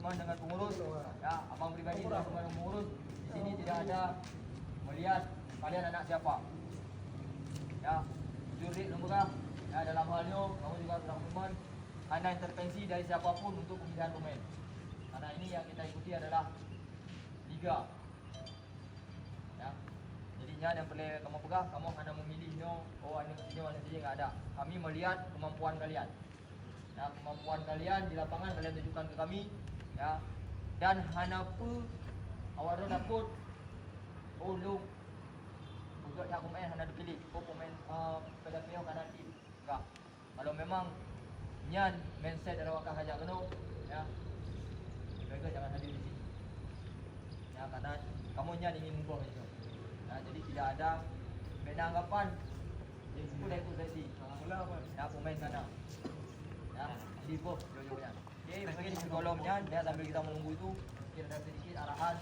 teman dengan pengurus. Ya, abang pribadi dengan pengurus. Di sini tidak ada melihat kalian anak siapa. Ya, jujur lumrah. Ya, dalam hal ini kamu juga sudah teman hanya intervensi dari siapapun untuk pemilihan pemain. Karena ini yang kita ikuti adalah liga. Ya. Jadinya yang boleh kamu pegang, kamu hanya memilihnya, oh ini sini nggak ada. Kami melihat kemampuan kalian. Ya, kemampuan kalian di lapangan kalian tunjukkan ke kami, ya. Dan hanya pun awak dapat oh lu buat yang pemain hanya dipilih, oh pemain pada pihak kanan tim. Enggak. Kalau memang nyan mindset dari wakil hajak keno, ya. Mereka jangan hadir di sini. Ya, karena kamu nyan ingin membuang itu. Nah, jadi tidak ada beda anggapan. Jadi sudah ikut sesi. Mula apa? Ya, pemain sana. Ya, di bawah jauh-jauhnya. Oke, mungkin di kolomnya, ya, sambil kita menunggu itu, mungkin ada sedikit arahan